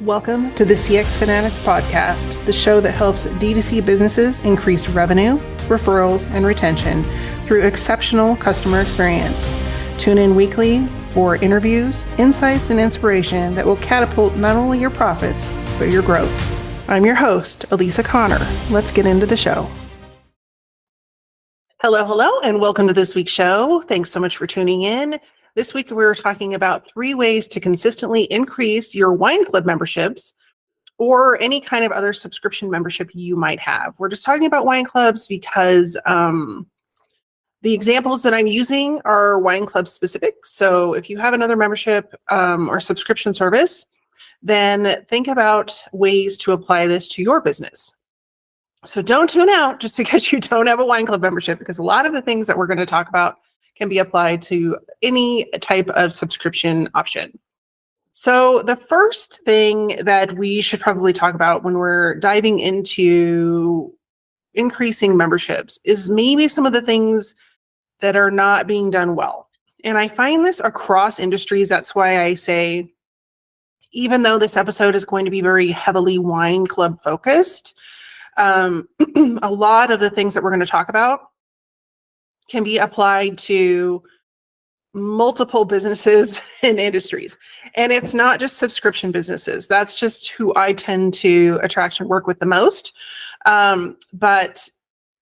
Welcome to the CX Fanatics podcast, the show that helps D2C businesses increase revenue, referrals, and retention through exceptional customer experience. Tune in weekly for interviews, insights, and inspiration that will catapult not only your profits, but your growth. I'm your host, Elisa Connor. Let's get into the show. Hello, and welcome to this week's show. Thanks so much for tuning in. This week, we're talking about 3 ways to consistently increase your wine club memberships or any kind of other subscription membership you might have. We're just talking about wine clubs because the examples that I'm using are wine club specific. So if you have another membership or subscription service, then think about ways to apply this to your business. So don't tune out just because you don't have a wine club membership, because a lot of the things that we're going to talk about can be applied to any type of subscription option. So the first thing that we should probably talk about when we're diving into increasing memberships is maybe some of the things that are not being done well. And I find this across industries. That's why I say, even though this episode is going to be very heavily wine club focused, a lot of the things that we're going to talk about can be applied to multiple businesses and industries. And it's not just subscription businesses. That's just who I tend to attract and work with the most. But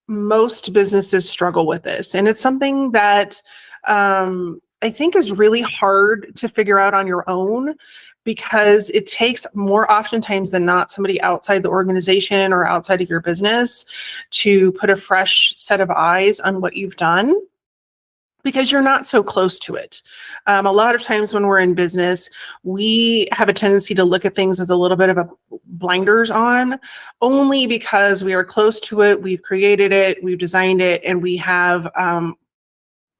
most businesses struggle with this. And it's something that I think is really hard to figure out on your own, because it takes more oftentimes than not somebody outside the organization or outside of your business to put a fresh set of eyes on what you've done, because you're not so close to it. A lot of times when we're in business, we have a tendency to look at things with a little bit of a blinders on, only because we are close to it, we've created it, we've designed it, and we have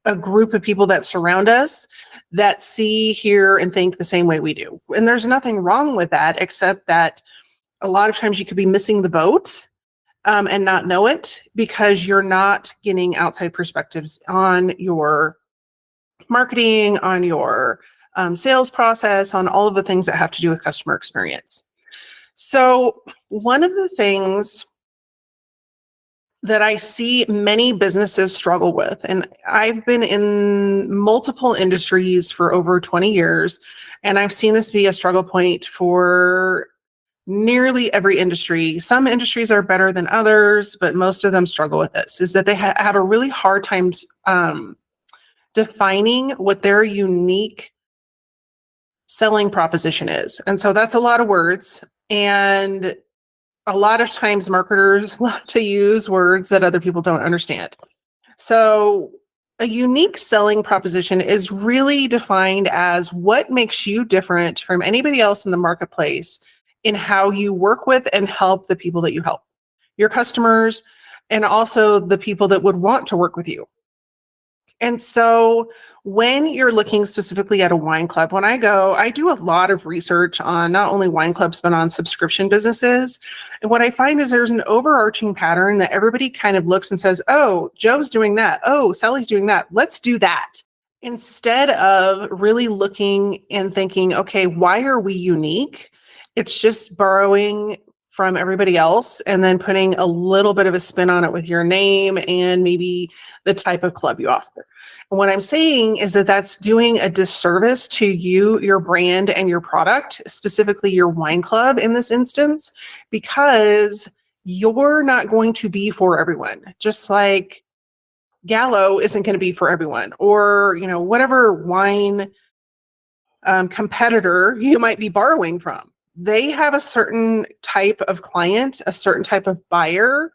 a group of people that surround us that see, hear, and think the same way we do. And there's nothing wrong with that, except that a lot of times you could be missing the boat and not know it, because you're not getting outside perspectives on your marketing, on your sales process, on all of the things that have to do with customer experience. So one of the things that I see many businesses struggle with, and I've been in multiple industries for over 20 years, and I've seen this be a struggle point for nearly every industry. Some industries are better than others, but most of them struggle with this, is that they have a really hard time defining what their unique selling proposition is. And so that's a lot of words. And a lot of times marketers love to use words that other people don't understand. So a unique selling proposition is really defined as what makes you different from anybody else in the marketplace in how you work with and help the people that you help, your customers, and also the people that would want to work with you. And so when you're looking specifically at a wine club, when I go, I do a lot of research on not only wine clubs, but on subscription businesses. And what I find is there's an overarching pattern that everybody kind of looks and says, oh, Joe's doing that. Oh, Sally's doing that. Let's do that. Instead of really looking and thinking, okay, why are we unique? It's just borrowing from everybody else and then putting a little bit of a spin on it with your name and maybe the type of club you offer. And what I'm saying is that that's doing a disservice to you, your brand, and your product, specifically your wine club in this instance, because you're not going to be for everyone. Just like Gallo isn't going to be for everyone, or whatever wine competitor you might be borrowing from. They have a certain type of client, a certain type of buyer,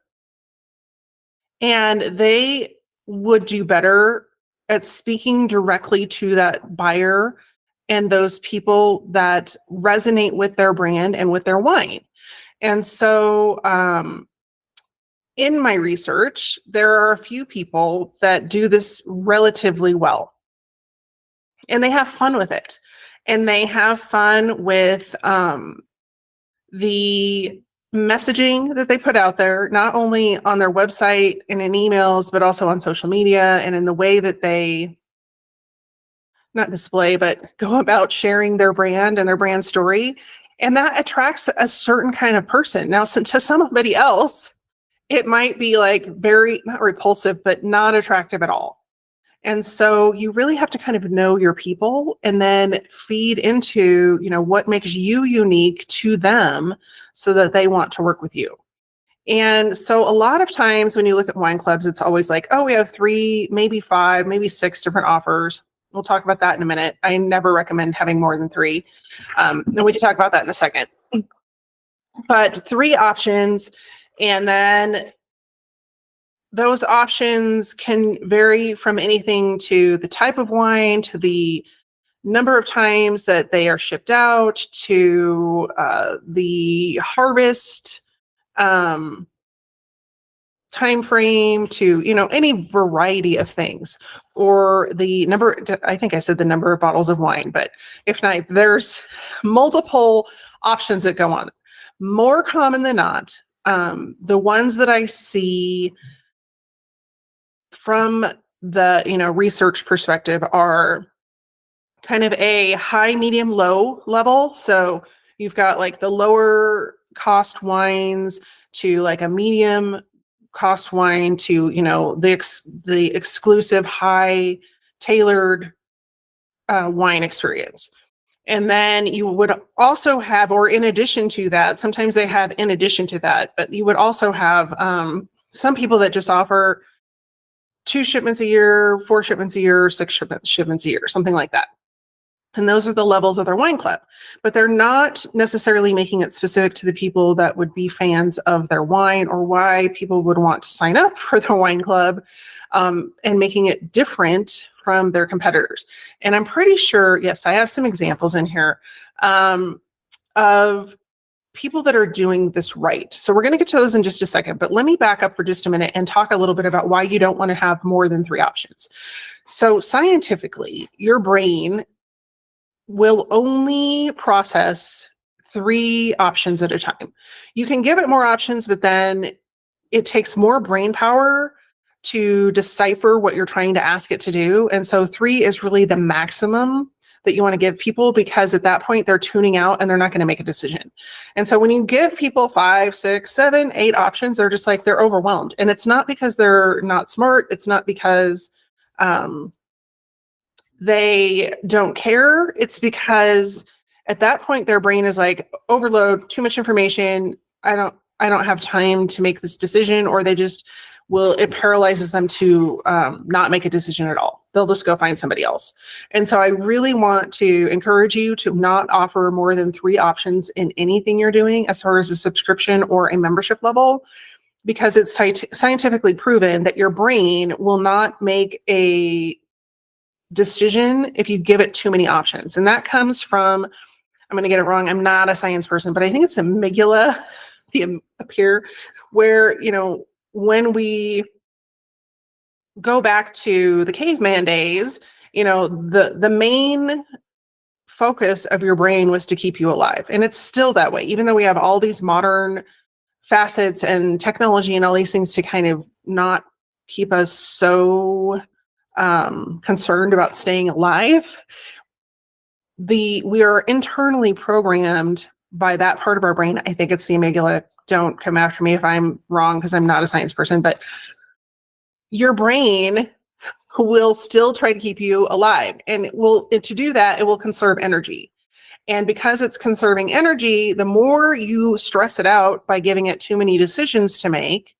and they would do better at speaking directly to that buyer and those people that resonate with their brand and with their wine. And so in my research, there are a few people that do this relatively well, and they have fun with it. And they have fun with the messaging that they put out there, not only on their website and in emails, but also on social media and in the way that they not display, but go about sharing their brand and their brand story. And that attracts a certain kind of person. Now, to somebody else, it might be like very, not repulsive, but not attractive at all. And so you really have to kind of know your people and then feed into, what makes you unique to them so that they want to work with you. And so a lot of times when you look at wine clubs, it's always like, oh, we have 3, maybe 5, maybe 6 different offers. We'll talk about that in a minute. I never recommend having more than 3. And we can talk about that in a second. But 3 options, and then those options can vary from anything to the type of wine, to the number of times that they are shipped out, to the harvest time frame, to any variety of things, or the number. I think I said the number of bottles of wine, but if not, there's multiple options that go on. More common than not, the ones that I see from the research perspective are kind of a high, medium, low level. So you've got like the lower cost wines to like a medium cost wine to the exclusive high tailored wine experience. And then you would also have, or in addition to that, sometimes they have in addition to that, but you would also have some people that just offer 2 shipments a year, 4 shipments a year, 6 shipments a year, something like that. And those are the levels of their wine club. But they're not necessarily making it specific to the people that would be fans of their wine, or why people would want to sign up for the wine club, and making it different from their competitors. And I'm pretty sure, yes, I have some examples in here of people that are doing this right. So we're going to get to those in just a second, but let me back up for just a minute and talk a little bit about why you don't want to have more than 3 options. So scientifically, your brain will only process 3 options at a time. You can give it more options, but then it takes more brain power to decipher what you're trying to ask it to do. And so 3 is really the maximum that you want to give people, because at that point they're tuning out and they're not going to make a decision. And so when you give people 5, 6, 7, 8 options, they're just like, they're overwhelmed. And it's not because they're not smart. It's not because they don't care. It's because at that point their brain is like, overload, too much information. I don't have time to make this decision, or they just it paralyzes them to not make a decision at all. They'll just go find somebody else. And so I really want to encourage you to not offer more than 3 options in anything you're doing as far as a subscription or a membership level, because it's scientifically proven that your brain will not make a decision if you give it too many options. And that comes from, I'm going to get it wrong, I'm not a science person, but I think it's amygdala, up here, where, when we go back to the caveman days, the main focus of your brain was to keep you alive. And it's still that way, even though we have all these modern facets and technology and all these things to kind of not keep us so concerned about staying alive. We are internally programmed by that part of our brain. I think it's the amygdala. Don't come after me if I'm wrong, because I'm not a science person, but your brain will still try to keep you alive. And to do that, it will conserve energy. And because it's conserving energy, the more you stress it out by giving it too many decisions to make,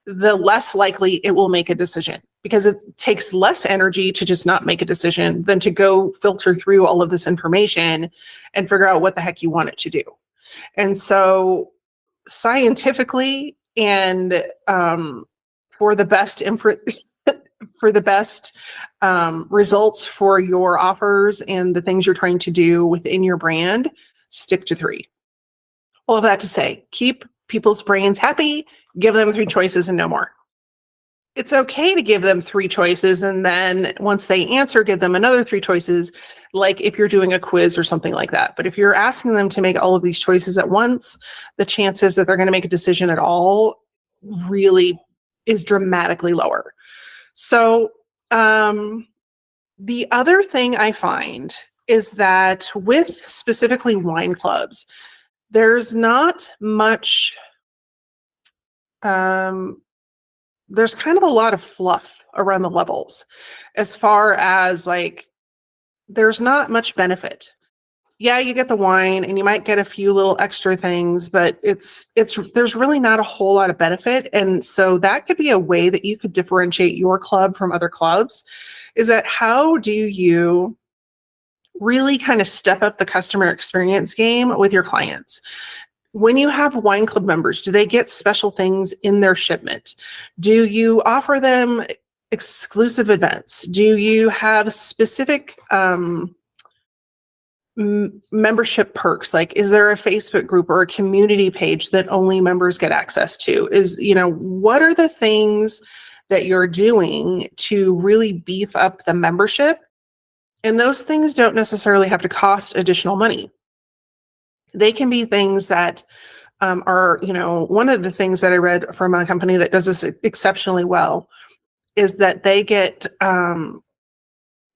the less likely it will make a decision, because it takes less energy to just not make a decision than to go filter through all of this information and figure out what the heck you want it to do. And so scientifically, and for the best results for your offers and the things you're trying to do within your brand, stick to 3. All of that to say, keep people's brains happy, give them 3 choices and no more. It's okay to give them 3 choices, and then once they answer, give them another 3 choices, like if you're doing a quiz or something like that. But if you're asking them to make all of these choices at once, the chances that they're going to make a decision at all really is dramatically lower. So the other thing I find is that with specifically wine clubs, there's not much, there's kind of a lot of fluff around the levels as far as like, there's not much benefit. Yeah, you get the wine and you might get a few little extra things, but there's really not a whole lot of benefit. And so that could be a way that you could differentiate your club from other clubs, is that how do you really kind of step up the customer experience game with your clients? When you have wine club members, do they get special things in their shipment? Do you offer them exclusive events? Do you have specific membership perks? Like, is there a Facebook group or a community page that only members get access to? What are the things that you're doing to really beef up the membership? And those things don't necessarily have to cost additional money. They can be things that are, one of the things that I read from a company that does this exceptionally well is that they get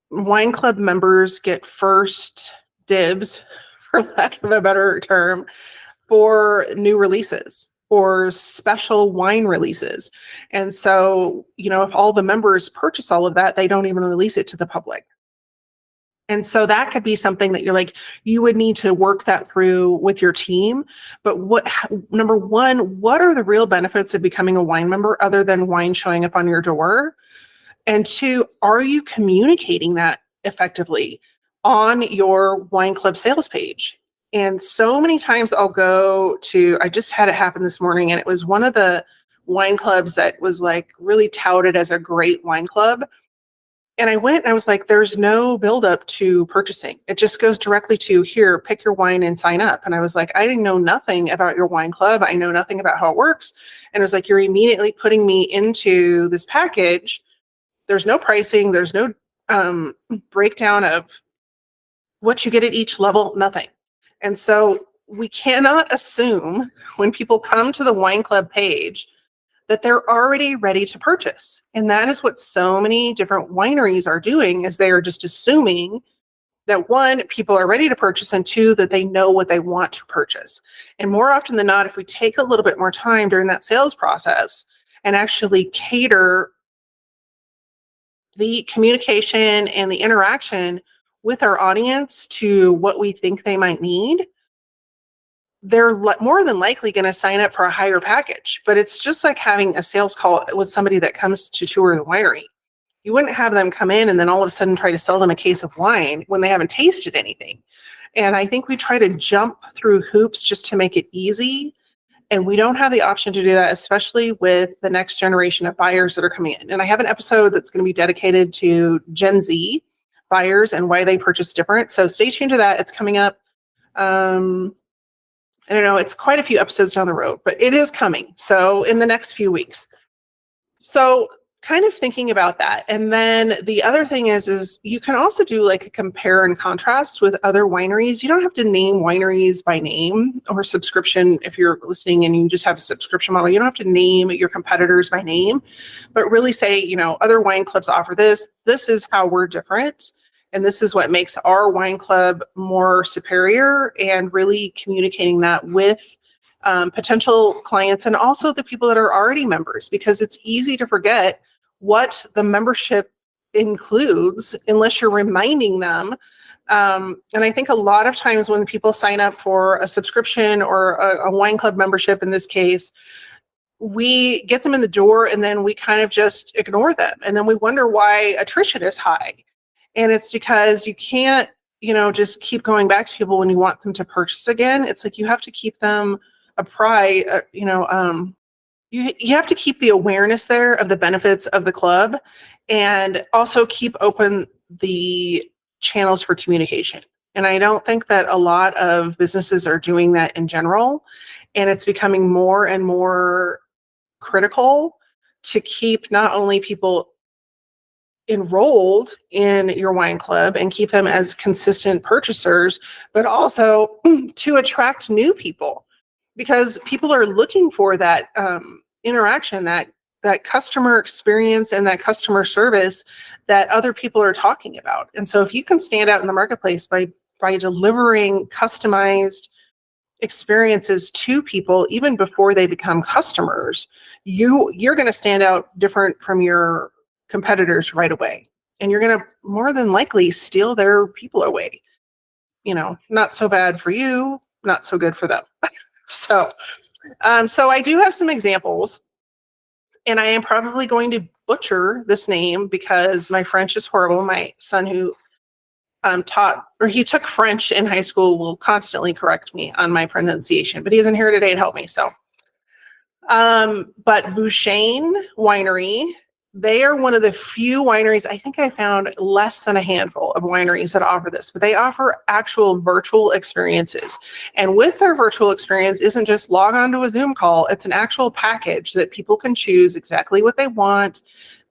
wine club members get first dibs, for lack of a better term, for new releases or special wine releases. And so, if all the members purchase all of that, they don't even release it to the public. And so that could be something that you would need to work that through with your team. But number one, what are the real benefits of becoming a wine member other than wine showing up on your door? And two, are you communicating that effectively on your wine club sales page? And so many times I just had it happen this morning, and it was one of the wine clubs that was like really touted as a great wine club. And I went and I was like, there's no buildup to purchasing. It just goes directly to, here, pick your wine and sign up. And I was like, I didn't know nothing about your wine club. I know nothing about how it works. And it was like, you're immediately putting me into this package. There's no pricing. There's no breakdown of what you get at each level, nothing. And so we cannot assume when people come to the wine club page that they're already ready to purchase. And that is what so many different wineries are doing, is they are just assuming that one, people are ready to purchase, and two, that they know what they want to purchase. And more often than not, if we take a little bit more time during that sales process and actually cater the communication and the interaction with our audience to what we think they might need, they're more than likely going to sign up for a higher package. But it's just like having a sales call with somebody that comes to tour the winery. You wouldn't have them come in and then all of a sudden try to sell them a case of wine when they haven't tasted anything. And I think we try to jump through hoops just to make it easy. And we don't have the option to do that, especially with the next generation of buyers that are coming in. And I have an episode that's going to be dedicated to Gen Z buyers and why they purchase different. So stay tuned to that. It's coming up. I don't know, it's quite a few episodes down the road, but it is coming. So in the next few weeks. So kind of thinking about that. And then the other thing is you can also do like a compare and contrast with other wineries. You don't have to name wineries by name or subscription. If you're listening and you just have a subscription model, you don't have to name your competitors by name, but really say, other wine clubs offer this. This is how we're different. And this is what makes our wine club more superior, and really communicating that with potential clients and also the people that are already members, because it's easy to forget what the membership includes unless you're reminding them. And I think a lot of times when people sign up for a subscription or a wine club membership, in this case, we get them in the door and then we kind of just ignore them. And then we wonder why attrition is high. And it's because you can't, just keep going back to people when you want them to purchase again. It's like you have to keep them apprised, you have to keep the awareness there of the benefits of the club, and also keep open the channels for communication. And I don't think that a lot of businesses are doing that in general. And it's becoming more and more critical to keep not only people enrolled in your wine club and keep them as consistent purchasers, but also to attract new people, because people are looking for that interaction, that that customer experience and that customer service that other people are talking about. And so if you can stand out in the marketplace by delivering customized experiences to people even before they become customers, you're going to stand out different from your competitors right away. And you're going to more than likely steal their people away. Not so bad for you, not so good for them. So I do have some examples, and I am probably going to butcher this name because my French is horrible. My son, who he took French in high school, will constantly correct me on my pronunciation, but he isn't here today to help me. But Bouchain Winery, they are one of the few wineries. I think I found less than a handful of wineries that offer this, but they offer actual virtual experiences. And with their virtual experience, isn't just log on to a Zoom call. It's an actual package that people can choose exactly what they want.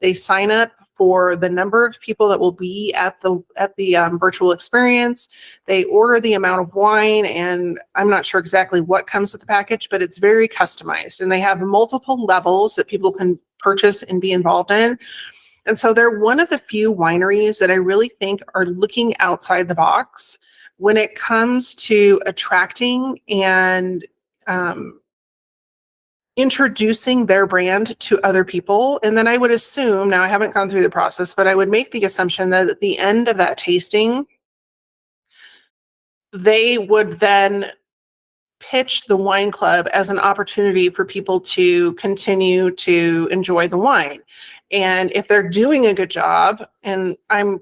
They sign up for the number of people that will be at the virtual experience. They order the amount of wine, and I'm not sure exactly what comes with the package, but it's very customized. And they have multiple levels that people can purchase and be involved in. And so they're one of the few wineries that I really think are looking outside the box when it comes to attracting and introducing their brand to other people. And then I would assume, now I haven't gone through the process, but I would make the assumption that at the end of that tasting, they would then pitch the wine club as an opportunity for people to continue to enjoy the wine. And if they're doing a good job, and I'm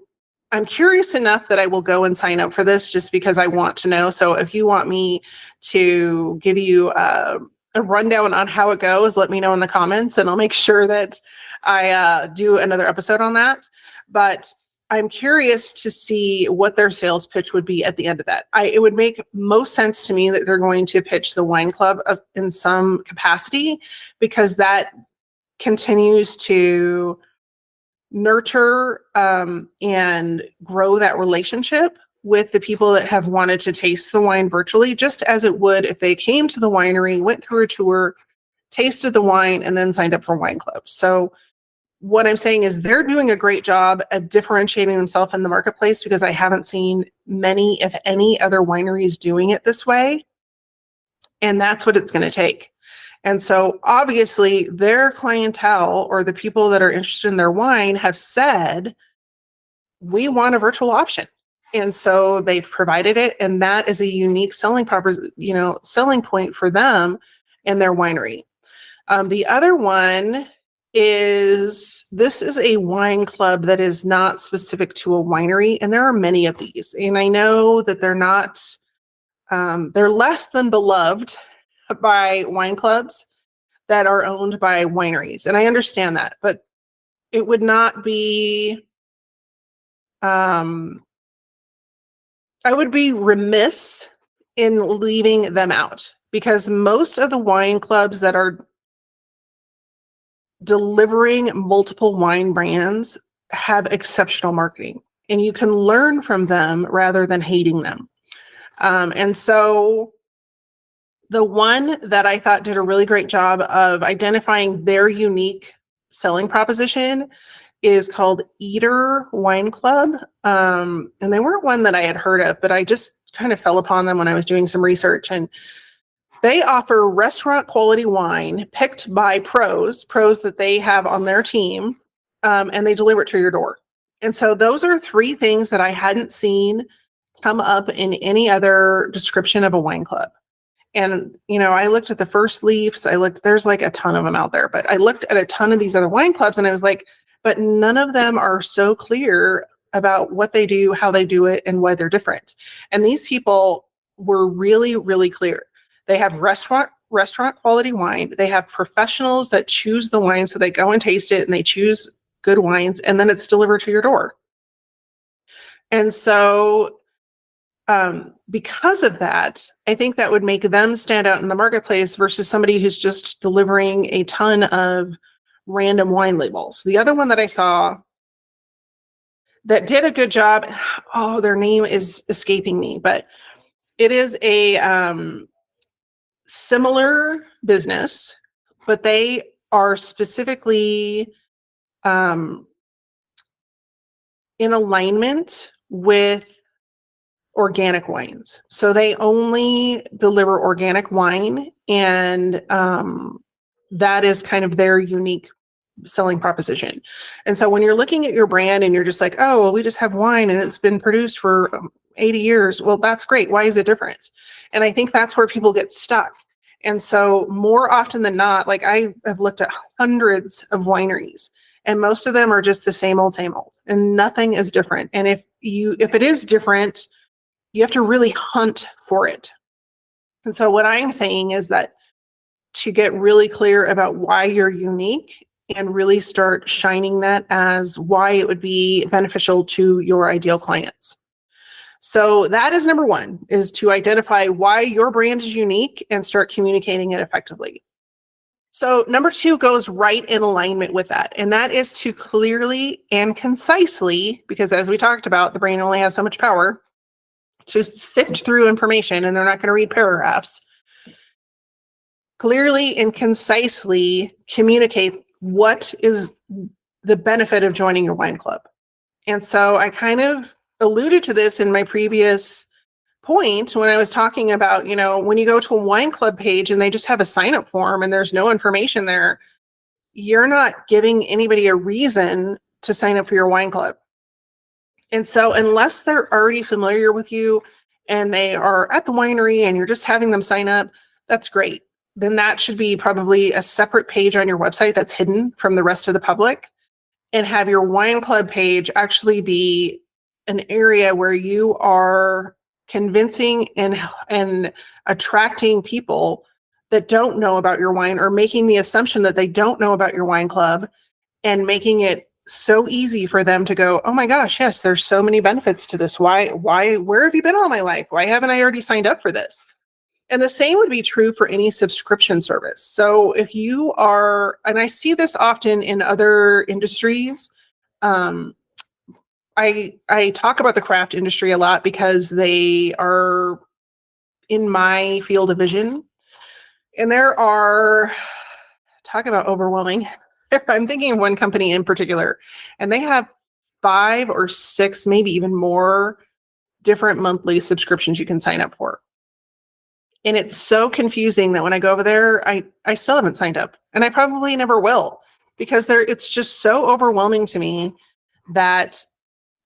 curious enough that I will go and sign up for this just because I want to know. So if you want me to give you a rundown on how it goes, let me know in the comments, and I'll make sure that I do another episode on that. But I'm curious to see what their sales pitch would be at the end of that. It would make most sense to me that they're going to pitch the wine club in some capacity, because that continues to nurture and grow that relationship with the people that have wanted to taste the wine virtually, just as it would if they came to the winery, went through a tour, tasted the wine, and then signed up for wine clubs. So what I'm saying is they're doing a great job of differentiating themselves in the marketplace, because I haven't seen many, if any, other wineries doing it this way. And that's what it's going to take. And so obviously their clientele, or the people that are interested in their wine, have said, we want a virtual option. And so they've provided it. And that is a unique selling point for them and their winery. The other one is, this is a wine club that is not specific to a winery. And there are many of these. And I know that they're not, they're less than beloved by wine clubs that are owned by wineries. And I understand that, but it would not be, I would be remiss in leaving them out, because most of the wine clubs that are delivering multiple wine brands have exceptional marketing, and you can learn from them rather than hating them. And so the one that I thought did a really great job of identifying their unique selling proposition is called Eater Wine Club. And they weren't one that I had heard of, but I just kind of fell upon them when I was doing some research. And they offer restaurant quality wine picked by pros that they have on their team, and they deliver it to your door. And so those are three things that I hadn't seen come up in any other description of a wine club. And, I looked at the First Leafs. There's like a ton of them out there, but I looked at a ton of these other wine clubs, and I was like, but none of them are so clear about what they do, how they do it, and why they're different. And these people were really, really clear. They have restaurant quality wine. They have professionals that choose the wine. So they go and taste it, and they choose good wines, and then it's delivered to your door. And so because of that, I think that would make them stand out in the marketplace versus somebody who's just delivering a ton of random wine labels. The other one that I saw that did a good job, their name is escaping me, but it is a similar business, but they are specifically in alignment with organic wines. So they only deliver organic wine, and that is kind of their unique selling proposition. And so when you're looking at your brand and you're just like, oh, well, we just have wine and it's been produced for 80 years. Well, that's great. Why is it different? And I think that's where people get stuck. And so more often than not, like I have looked at hundreds of wineries, and most of them are just the same old, and nothing is different. And if it is different, you have to really hunt for it. And so what I'm saying is that to get really clear about why you're unique and really start shining that as why it would be beneficial to your ideal clients. So that is number one, is to identify why your brand is unique and start communicating it effectively. So number two goes right in alignment with that. And that is to clearly and concisely, because as we talked about, the brain only has so much power to sift through information, and they're not going to read paragraphs. Clearly and concisely communicate what is the benefit of joining your wine club. And so I kind of alluded to this in my previous point when I was talking about, when you go to a wine club page and they just have a sign-up form and there's no information there, you're not giving anybody a reason to sign up for your wine club. And so unless they're already familiar with you and they are at the winery and you're just having them sign up, that's great. Then that should be probably a separate page on your website that's hidden from the rest of the public, and have your wine club page actually be an area where you are convincing and attracting people that don't know about your wine, or making the assumption that they don't know about your wine club, and making it so easy for them to go, oh my gosh, yes, there's so many benefits to this. Where have you been all my life? Why haven't I already signed up for this? And the same would be true for any subscription service. So if you are, and I see this often in other industries, I talk about the craft industry a lot because they are in my field of vision. And there are, talk about overwhelming. I'm thinking of one company in particular, and they have 5 or 6, maybe even more different monthly subscriptions you can sign up for. And it's so confusing that when I go over there, I still haven't signed up, and I probably never will, because it's just so overwhelming to me that,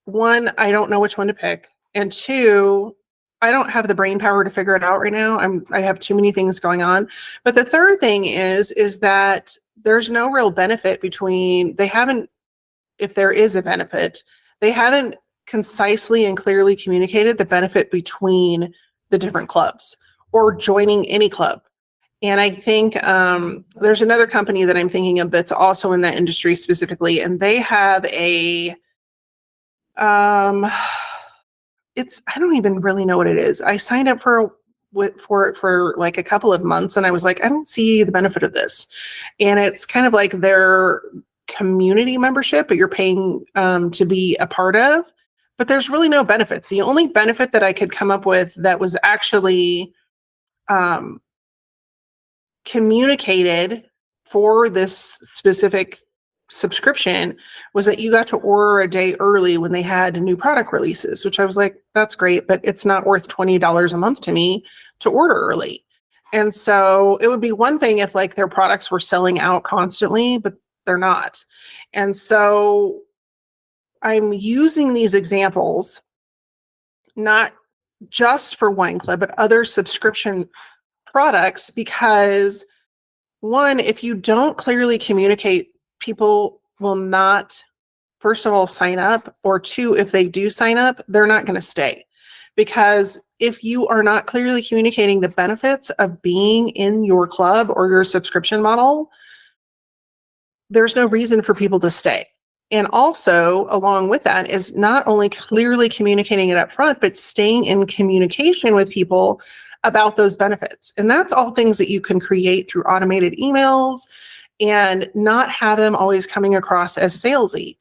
one, I don't know which one to pick, and two, I don't have the brain power to figure it out right now. I have too many things going on. But the third thing is that there's no real benefit if there is a benefit, they haven't concisely and clearly communicated the benefit between the different clubs or joining any club. And I think there's another company that I'm thinking of that's also in that industry specifically, and they have I don't even really know what it is. I signed up for it for like a couple of months, and I was like, I don't see the benefit of this. And it's kind of like their community membership, but you're paying to be a part of, but there's really no benefits. The only benefit that I could come up with that was actually communicated for this specific subscription was that you got to order a day early when they had new product releases, which I was like, that's great, but it's not worth $20 a month to me to order early. And so it would be one thing if like their products were selling out constantly, but they're not. And so I'm using these examples not just for Wine Club, but other subscription products, because one, if you don't clearly communicate, people will not, first of all, sign up, or two, if they do sign up, they're not going to stay. Because if you are not clearly communicating the benefits of being in your club or your subscription model, there's no reason for people to stay. And also, along with that, is not only clearly communicating it up front, but staying in communication with people about those benefits. And that's all things that you can create through automated emails and not have them always coming across as salesy.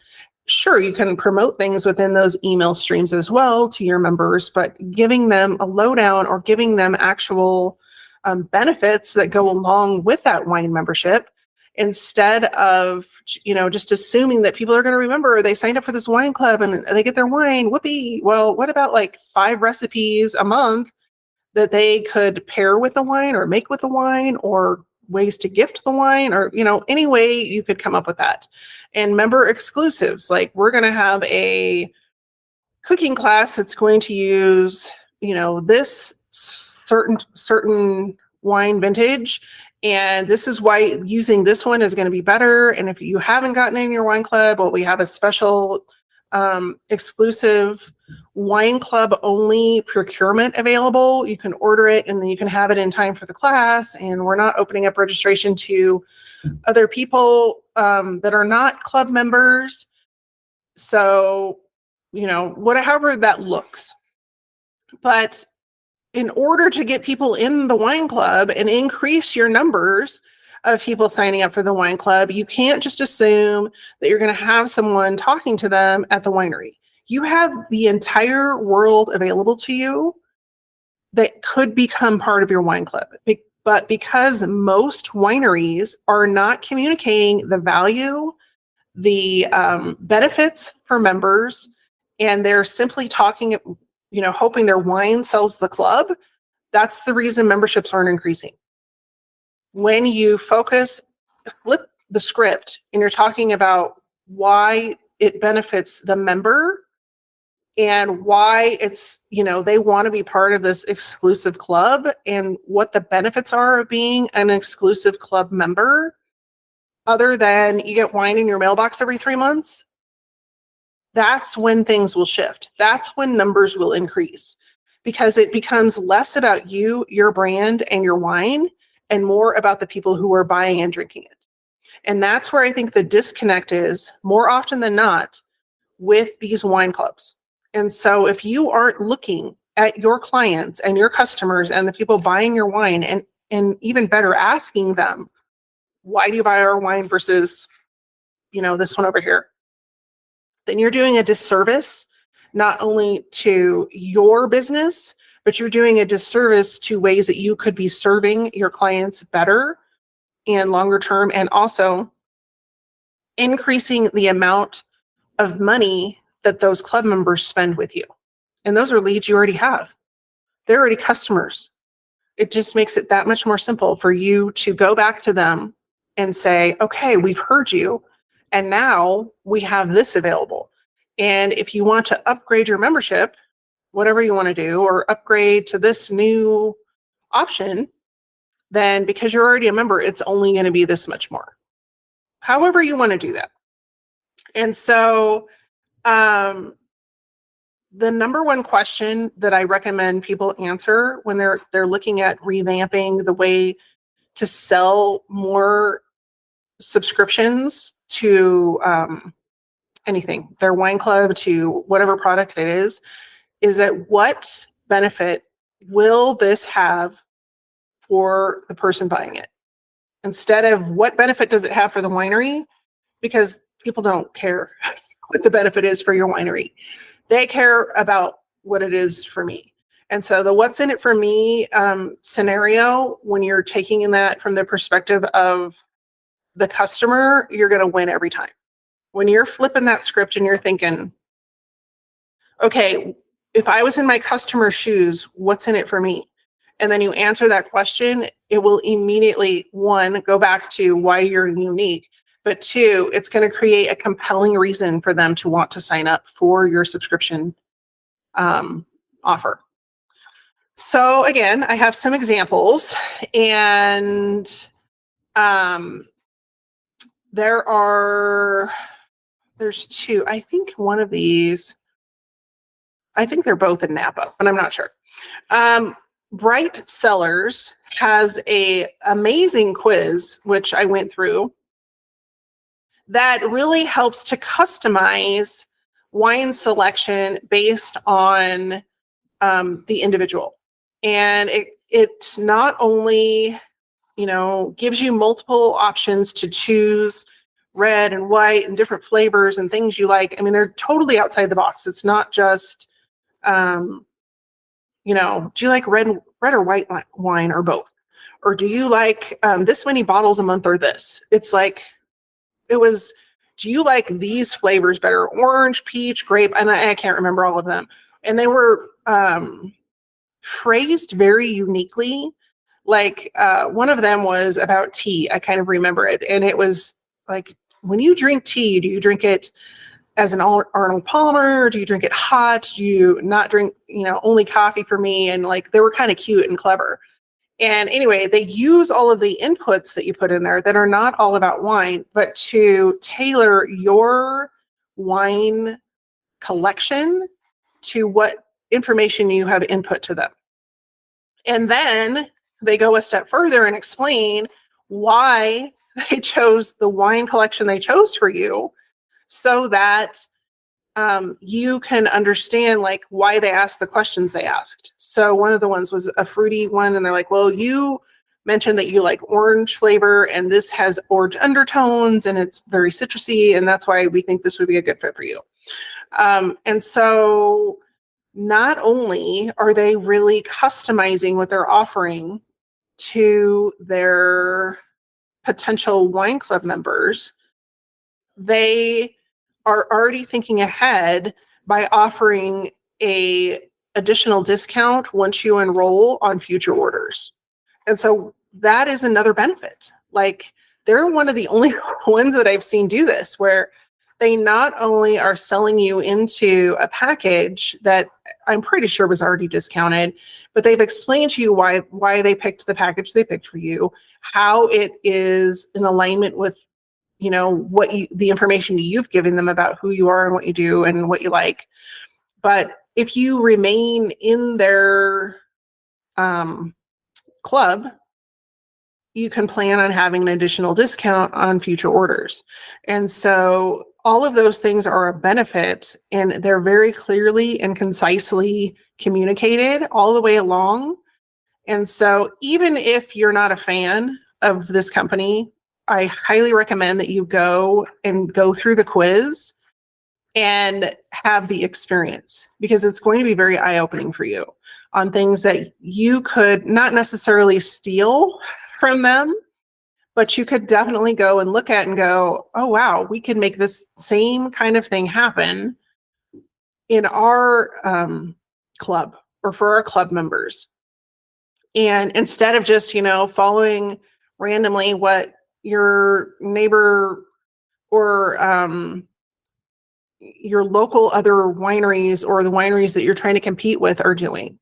Sure, you can promote things within those email streams as well to your members, but giving them a lowdown or giving them actual benefits that go along with that wine membership, instead of, just assuming that people are going to remember they signed up for this wine club and they get their wine. Whoopee. Well, what about like 5 recipes a month that they could pair with the wine or make with the wine, or ways to gift the wine, or, any way you could come up with that. And member exclusives, like we're going to have a cooking class that's going to use, this certain wine vintage. And this is why using this one is going to be better. And if you haven't gotten in your wine club, well, we have a special exclusive wine club only procurement available. You can order it and then you can have it in time for the class. And we're not opening up registration to other people that are not club members. So, however that looks. But in order to get people in the wine club and increase your numbers of people signing up for the wine club, you can't just assume that you're going to have someone talking to them at the winery. You have the entire world available to you that could become part of your wine club. But because most wineries are not communicating the value, the benefits for members, and they're simply talking, hoping their wine sells the club, that's the reason memberships aren't increasing. When you flip the script, and you're talking about why it benefits the member and why it's, they want to be part of this exclusive club and what the benefits are of being an exclusive club member, other than you get wine in your mailbox every 3 months, that's when things will shift. That's when numbers will increase, because it becomes less about you, your brand, and your wine, and more about the people who are buying and drinking it. And that's where I think the disconnect is more often than not with these wine clubs. And so if you aren't looking at your clients and your customers and the people buying your wine, and even better, asking them, why do you buy our wine versus, this one over here? Then you're doing a disservice, not only to your business, but you're doing a disservice to ways that you could be serving your clients better and longer term, and also increasing the amount of money that those club members spend with you. And those are leads you already have. They're already customers. It just makes it that much more simple for you to go back to them and say, okay, we've heard you, and now we have this available. And if you want to upgrade your membership, whatever you want to do, or upgrade to this new option, then because you're already a member, it's only going to be this much more. However you want to do that. And so the number one question that I recommend people answer when they're looking at revamping the way to sell more subscriptions to anything, their wine club, to whatever product it is that what benefit will this have for the person buying it? Instead of what benefit does it have for the winery? Because people don't care what the benefit is for your winery. They care about what it is for me. And so the what's in it for me scenario, when you're taking in that from the perspective of the customer, you're going to win every time. When you're flipping that script and you're thinking, okay, if I was in my customer's shoes, what's in it for me? And then you answer that question, it will immediately, one, go back to why you're unique. But two, it's going to create a compelling reason for them to want to sign up for your subscription offer. So again, I have some examples, and there's two. I think one of these, I think they're both in Napa, but I'm not sure. Bright Cellars has a amazing quiz, which I went through, that really helps to customize wine selection based on the individual. And it not only, gives you multiple options to choose red and white and different flavors and things you like. I mean, they're totally outside the box. It's not just, do you like red or white wine, or both? Or do you like this many bottles a month or this? It's like, it was, do you like these flavors better? Orange, peach, grape, and I can't remember all of them. And they were phrased very uniquely. Like one of them was about tea. I kind of remember it. And it was like, when you drink tea, do you drink it as an Arnold Palmer? Or do you drink it hot? Do you not drink, only coffee for me? And like, they were kind of cute and clever. And anyway, they use all of the inputs that you put in there that are not all about wine, but to tailor your wine collection to what information you have input to them. And then they go a step further and explain why they chose the wine collection they chose for you, so that you can understand like why they asked the questions they asked. So one of the ones was a fruity one, and they're like, well, you mentioned that you like orange flavor, and this has orange undertones, and it's very citrusy, and that's why we think this would be a good fit for you. And so not only are they really customizing what they're offering to their potential wine club members, they are already thinking ahead by offering a additional discount once you enroll on future orders. And so that is another benefit. Like, they're one of the only ones that I've seen do this, where they not only are selling you into a package that I'm pretty sure was already discounted, but they've explained to you why they picked the package they picked for you, how it is in alignment with the information you've given them about who you are and what you do and what you like. But if you remain in their club, you can plan on having an additional discount on future orders. And so all of those things are a benefit, and they're very clearly and concisely communicated all the way along. And so even if you're not a fan of this company, I highly recommend that you go through the quiz and have the experience, because it's going to be very eye-opening for you on things that you could not necessarily steal from them, but you could definitely go and look at and go, oh, wow, we could make this same kind of thing happen in our club or for our club members. And instead of just, following randomly what your neighbor or your local other wineries or the wineries that you're trying to compete with are doing.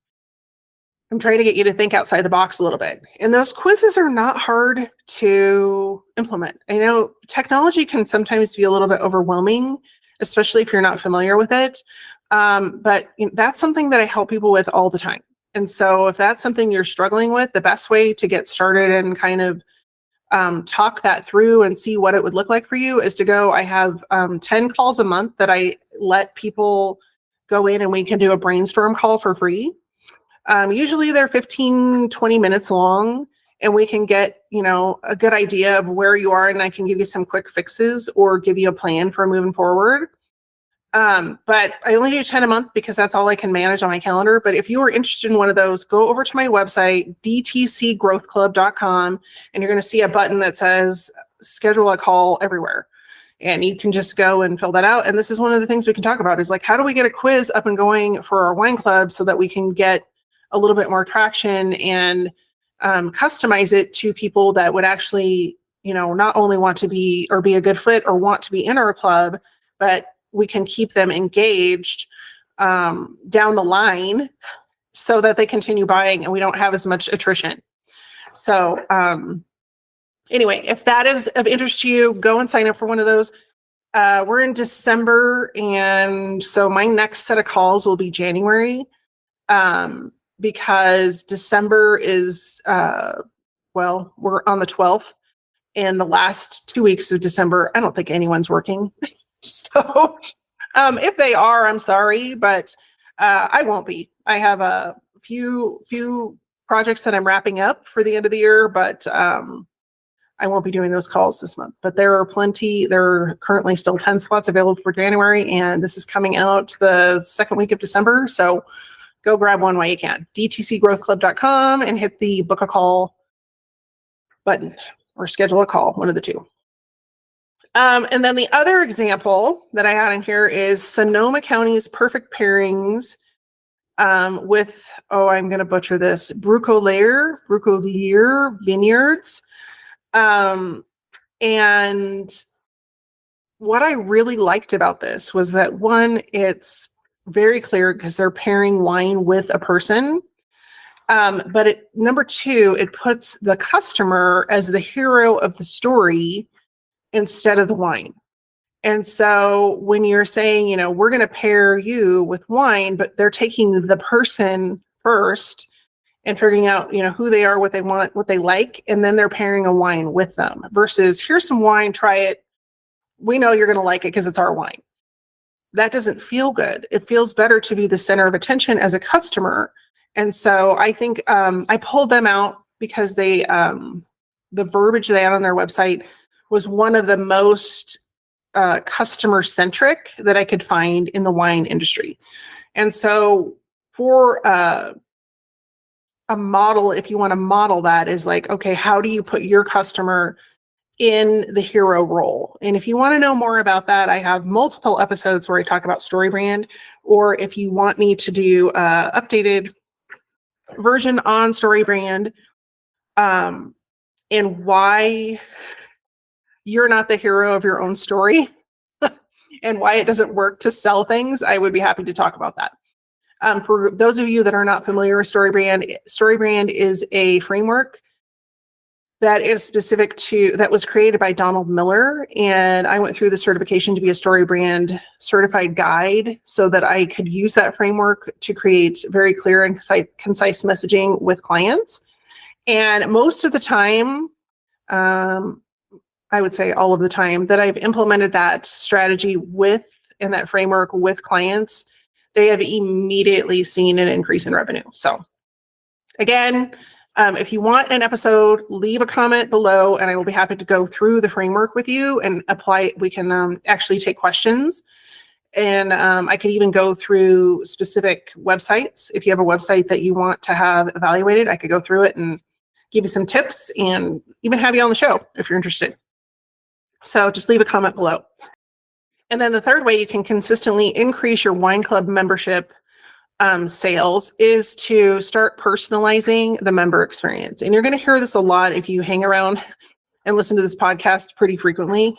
I'm trying to get you to think outside the box a little bit. And those quizzes are not hard to implement. I know technology can sometimes be a little bit overwhelming, especially if you're not familiar with it. But that's something that I help people with all the time. And so if that's something you're struggling with, the best way to get started and kind of talk that through and see what it would look like for you is to go, I have 10 calls a month that I let people go in, and we can do a brainstorm call for free. Usually they're 15, 20 minutes long, and we can get, a good idea of where you are, and I can give you some quick fixes or give you a plan for moving forward. But I only do 10 a month because that's all I can manage on my calendar. But if you are interested in one of those, go over to my website, dtcgrowthclub.com, and you're going to see a button that says schedule a call everywhere. And you can just go and fill that out. And this is one of the things we can talk about is like, how do we get a quiz up and going for our wine club so that we can get a little bit more traction and customize it to people that would actually, not only want to be or be a good fit or want to be in our club, but we can keep them engaged down the line so that they continue buying and we don't have as much attrition. So anyway, if that is of interest to you, go and sign up for one of those. We're in December, and so my next set of calls will be January, because December is, we're on the 12th, and the last 2 weeks of December, I don't think anyone's working. So if they are, I'm sorry, but I won't be. I have a few projects that I'm wrapping up for the end of the year, but I won't be doing those calls this month. But there are plenty. There are currently still 10 slots available for January, and this is coming out the second week of December. So go grab one while you can. dtcgrowthclub.com and hit the book a call button or schedule a call, one of the two. And then the other example that I had in here is Sonoma County's perfect pairings with, I'm going to butcher this, Brucolier Vineyards. And what I really liked about this was that, one, it's very clear because they're pairing wine with a person. But number two, it puts the customer as the hero of the story instead of the wine. And so when you're saying, we're going to pair you with wine, but they're taking the person first and figuring out, who they are, what they want, what they like, and then they're pairing a wine with them versus here's some wine, try it. We know you're going to like it because it's our wine. That doesn't feel good. It feels better to be the center of attention as a customer. And so I think I pulled them out because they, the verbiage they had on their website was one of the most customer centric that I could find in the wine industry. And so for a model, if you want to model that, is like, okay, how do you put your customer in the hero role? And if you want to know more about that, I have multiple episodes where I talk about StoryBrand, or if you want me to do an updated version on StoryBrand, and why you're not the hero of your own story and why it doesn't work to sell things, I would be happy to talk about that. For those of you that are not familiar with StoryBrand is a framework that is specific that was created by Donald Miller. And I went through the certification to be a StoryBrand certified guide so that I could use that framework to create very clear and concise messaging with clients. And most of the time, I would say all of the time that I've implemented that strategy in that framework with clients, they have immediately seen an increase in revenue. So again, if you want an episode, leave a comment below and I will be happy to go through the framework with you and apply. We can actually take questions, and I could even go through specific websites. If you have a website that you want to have evaluated, I could go through it and give you some tips and even have you on the show if you're interested. So just leave a comment below. And then the third way you can consistently increase your wine club membership sales is to start personalizing the member experience. And you're going to hear this a lot if you hang around and listen to this podcast pretty frequently,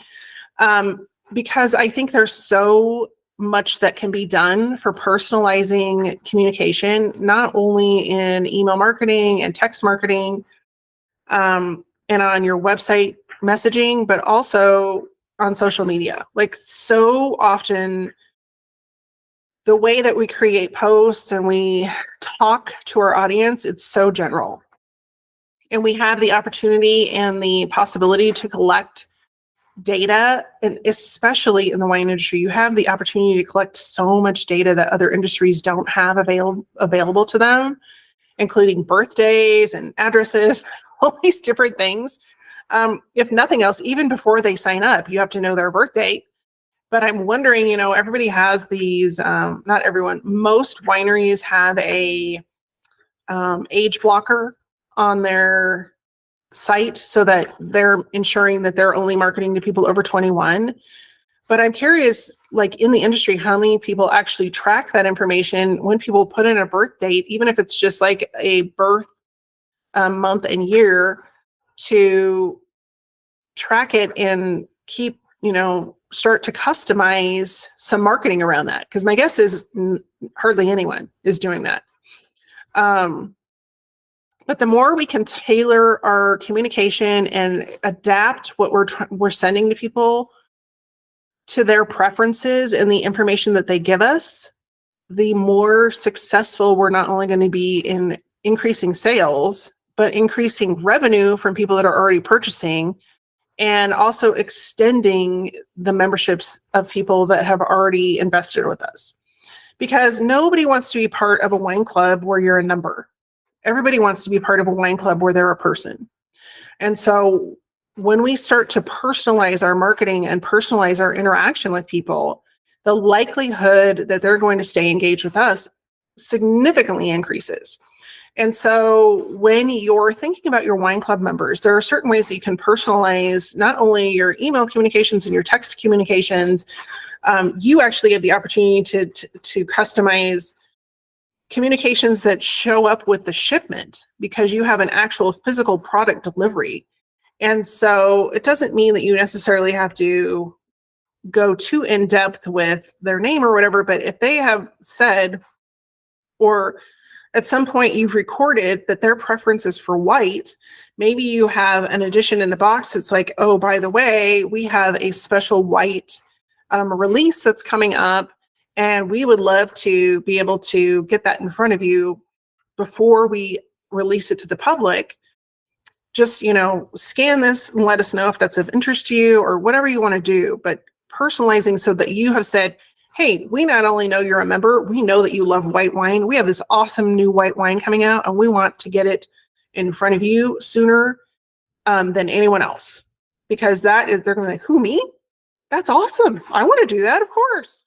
because I think there's so much that can be done for personalizing communication, not only in email marketing and text marketing, and on your website messaging, but also on social media. Like, so often the way that we create posts and we talk to our audience, it's so general. And we have the opportunity and the possibility to collect data, and especially in the wine industry, you have the opportunity to collect so much data that other industries don't have available to them, including birthdays and addresses, all these different things. If nothing else, even before they sign up, you have to know their birth date. But I'm wondering, everybody has these, not everyone, most wineries have a age blocker on their site so that they're ensuring that they're only marketing to people over 21. But I'm curious, like in the industry, how many people actually track that information when people put in a birth date, even if it's just like a birth month and year, to track it and keep, start to customize some marketing around that. Because my guess is hardly anyone is doing that. But the more we can tailor our communication and adapt what we're sending to people to their preferences and the information that they give us, the more successful we're not only going to be in increasing sales, but increasing revenue from people that are already purchasing, and also extending the memberships of people that have already invested with us. Because nobody wants to be part of a wine club where you're a number. Everybody wants to be part of a wine club where they're a person. And so when we start to personalize our marketing and personalize our interaction with people, the likelihood that they're going to stay engaged with us significantly increases. And so when you're thinking about your wine club members, there are certain ways that you can personalize not only your email communications and your text communications. You actually have the opportunity to customize communications that show up with the shipment because you have an actual physical product delivery. And so it doesn't mean that you necessarily have to go too in depth with their name or whatever, but if they have said, or at some point you've recorded that their preference is for white, maybe you have an addition in the box. It's like, oh, by the way, we have a special white release that's coming up, and we would love to be able to get that in front of you before we release it to the public. Just, scan this and let us know if that's of interest to you or whatever you want to do, but personalizing so that you have said, hey, we not only know you're a member, we know that you love white wine. We have this awesome new white wine coming out, and we want to get it in front of you sooner than anyone else. Because they're going to be like, who, me? That's awesome. I want to do that, of course.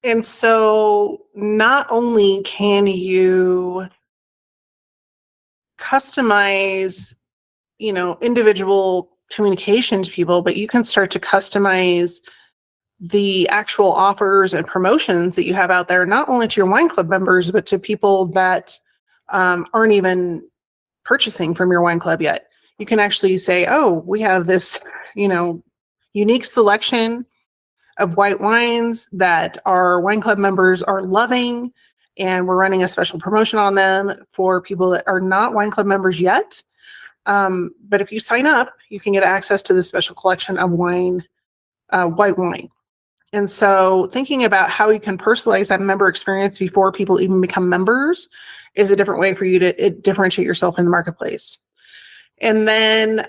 And so not only can you customize, individual communication to people, but you can start to customize the actual offers and promotions that you have out there, not only to your wine club members, but to people that aren't even purchasing from your wine club yet. You can actually say, oh, we have this, unique selection of white wines that our wine club members are loving, and we're running a special promotion on them for people that are not wine club members yet. But if you sign up, you can get access to this special collection of white wine. And so thinking about how you can personalize that member experience before people even become members is a different way for you to differentiate yourself in the marketplace. And then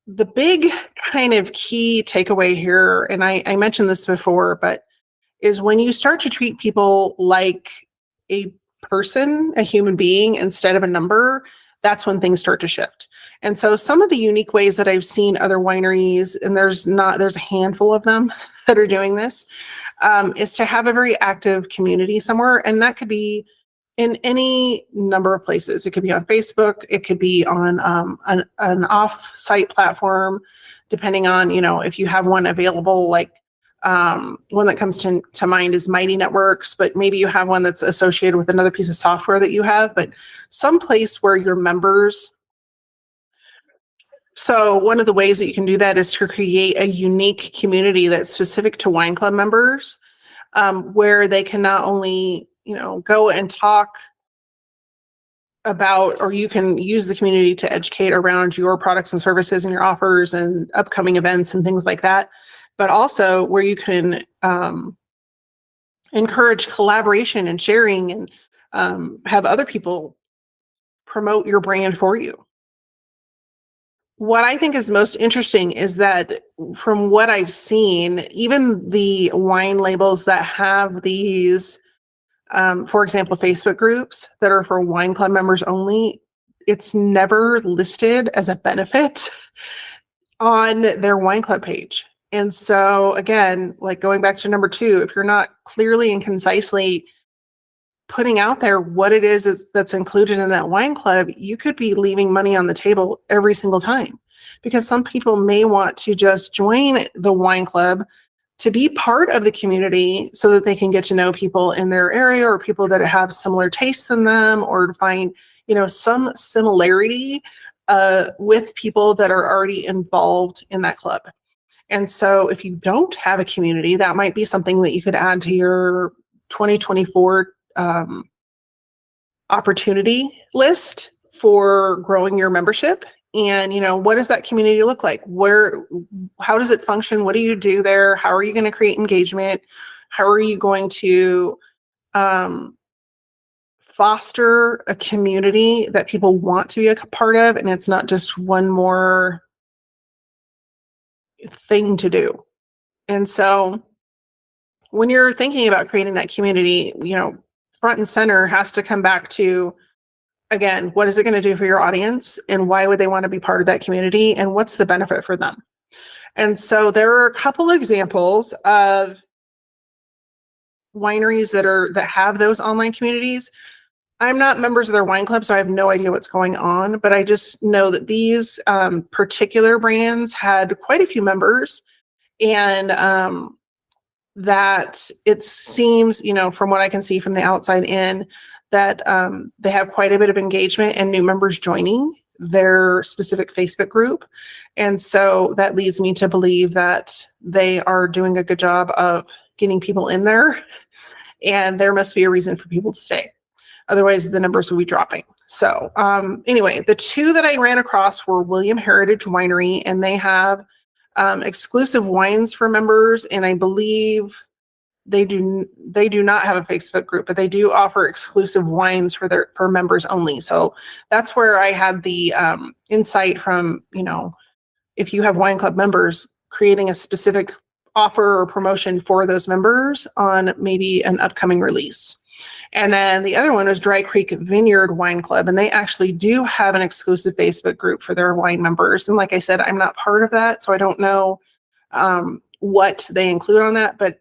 the big kind of key takeaway here, and I mentioned this before, but is when you start to treat people like a person, a human being, instead of a number, that's when things start to shift. And so some of the unique ways that I've seen other wineries, and there's a handful of them that are doing this, is to have a very active community somewhere. And that could be in any number of places. It could be on Facebook. It could be on an off-site platform, depending on, if you have one available, like one that comes to mind is Mighty Networks, but maybe you have one that's associated with another piece of software that you have, but some place where your members. So one of the ways that you can do that is to create a unique community that's specific to wine club members, where they can not only, go and talk about, or you can use the community to educate around your products and services and your offers and upcoming events and things like that, but also where you can encourage collaboration and sharing, and have other people promote your brand for you. What I think is most interesting is that from what I've seen, even the wine labels that have these, for example, Facebook groups that are for wine club members only, it's never listed as a benefit on their wine club page. And so again, like going back to number 2, if you're not clearly and concisely putting out there what it is that's included in that wine club, you could be leaving money on the table every single time, because some people may want to just join the wine club to be part of the community so that they can get to know people in their area or people that have similar tastes than them, or to find, some similarity with people that are already involved in that club. And so if you don't have a community, that might be something that you could add to your 2024 opportunity list for growing your membership. And, what does that community look like? How does it function? What do you do there? How are you going to create engagement? How are you going to foster a community that people want to be a part of? And it's not just one more thing to do. And so when you're thinking about creating that community, front and center has to come back to, again, what is it going to do for your audience, and why would they want to be part of that community, and what's the benefit for them? And so there are a couple examples of wineries that have those online communities. I'm not members of their wine club, so I have no idea what's going on, but I just know that these particular brands had quite a few members, and that it seems, from what I can see from the outside in, that they have quite a bit of engagement and new members joining their specific Facebook group. And so that leads me to believe that they are doing a good job of getting people in there, and there must be a reason for people to stay. Otherwise, the numbers will be dropping. So anyway, the two that I ran across were William Heritage Winery, and they have exclusive wines for members, and I believe they do not have a Facebook group, but they do offer exclusive wines for members only. So that's where I had the insight from, if you have wine club members, creating a specific offer or promotion for those members on maybe an upcoming release. And then the other one is Dry Creek Vineyard Wine Club, and they actually do have an exclusive Facebook group for their wine members. And like I said, I'm not part of that, so I don't know what they include on that, but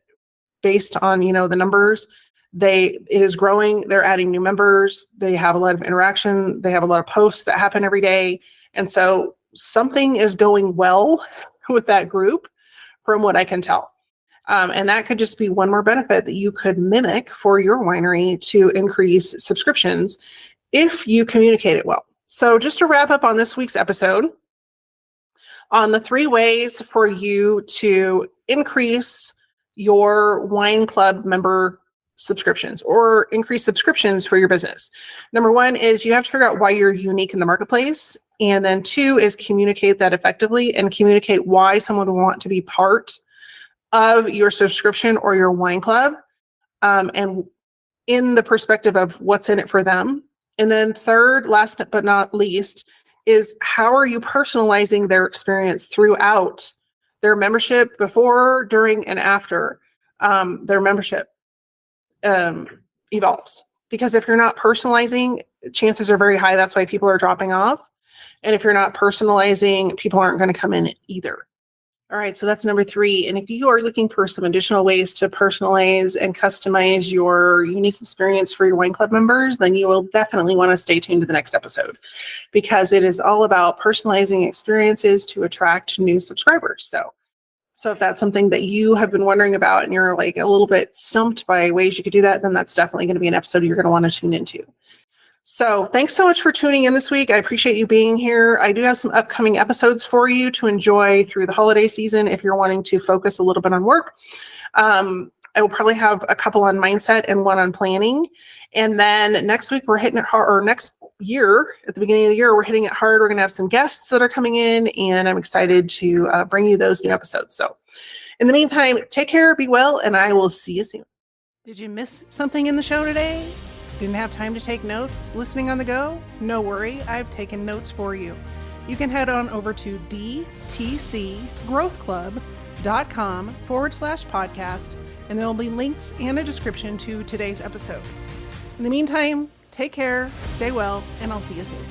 based on, the numbers, it is growing. They're adding new members. They have a lot of interaction. They have a lot of posts that happen every day. And so something is going well with that group from what I can tell. And that could just be one more benefit that you could mimic for your winery to increase subscriptions if you communicate it well. So just to wrap up on this week's episode, on the 3 ways for you to increase your wine club member subscriptions or increase subscriptions for your business. Number 1 is you have to figure out why you're unique in the marketplace. And then 2 is communicate that effectively and communicate why someone would want to be part of your subscription or your wine club, and in the perspective of what's in it for them. And then 3rd, last but not least, is how are you personalizing their experience throughout their membership, before, during, and after their membership evolves. Because if you're not personalizing, chances are very high that's why people are dropping off. And if you're not personalizing, people aren't going to come in either. All right, so that's number 3. And if you are looking for some additional ways to personalize and customize your unique experience for your wine club members, then you will definitely want to stay tuned to the next episode, because it is all about personalizing experiences to attract new subscribers. So if that's something that you have been wondering about and you're like a little bit stumped by ways you could do that, then that's definitely going to be an episode you're going to want to tune into. So thanks so much for tuning in this week. I appreciate you being here. I do have some upcoming episodes for you to enjoy through the holiday season if you're wanting to focus a little bit on work. I will probably have a couple on mindset and one on planning. And then next week we're hitting it hard, or next year, at the beginning of the year, we're hitting it hard. We're going to have some guests that are coming in, and I'm excited to bring you those new episodes. So in the meantime, take care, be well, and I will see you soon. Did you miss something in the show today? Didn't have time to take notes listening on the go? No worry, I've taken notes for you. You can head on over to dtcgrowthclub.com/podcast, and there will be links and a description to today's episode. In the meantime, take care, stay well, and I'll see you soon.